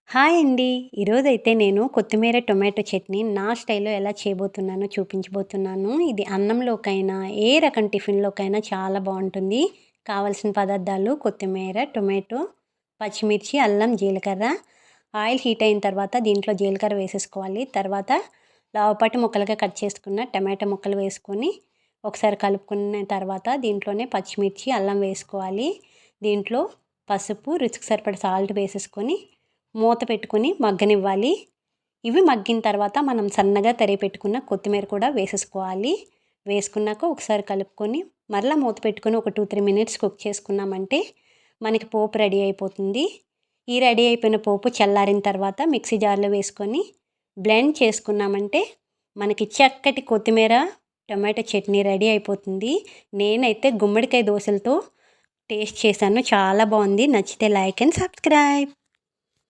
Hi అండి. ఈరోజైతే నేను కొత్తిమీర టొమాటో చట్నీ నా స్టైల్‌లో ఎలా చేయబోతున్నానో చూపించబోతున్నాను. ఇది అన్నంలోకైనా, ఏ రకం టిఫిన్‌లోకైనా చాలా బావుంటుంది. కావాల్సిన పదార్థాలు కొత్తిమీర, టొమాటో, పచ్చిమిర్చి, అల్లం, జీలకర్ర. ఆయిల్ హీట్ అయిన తర్వాత దీంట్లో జీలకర్ర వేసేసుకోవాలి. తర్వాత లావుపాటి ముక్కలుగా కట్ చేసుకున్న టమాటా ముక్కలు వేసుకొని ఒకసారి కలుపుకున్న తర్వాత దీంట్లోనే పచ్చిమిర్చి, అల్లం వేసుకోవాలి. దీంట్లో పసుపు, రుచికి సరిపడా సాల్ట్ వేసేసుకొని మూత పెట్టుకొని మగ్గనివ్వాలి. ఇవి మగ్గిన తర్వాత మనం సన్నగా తరిగి పెట్టుకున్న కొత్తిమీర కూడా వేసేసుకోవాలి. వేసుకున్నాక ఒకసారి కలుపుకొని మరలా మూత పెట్టుకొని ఒక 2-3 మినిట్స్ కుక్ చేసుకున్నామంటే మనకి పోపు రెడీ అయిపోతుంది. ఈ రెడీ అయిపోయిన పోపు చల్లారిన తర్వాత మిక్సీ జార్లో వేసుకొని బ్లెండ్ చేసుకున్నామంటే మనకి చక్కటి కొత్తిమీర టమాటో చట్నీ రెడీ అయిపోతుంది. నేనైతే గుమ్మడికాయ దోసలతో టేస్ట్ చేశాను. చాలా బాగుంది. నచ్చితే లైక్ అండ్ సబ్స్క్రైబ్.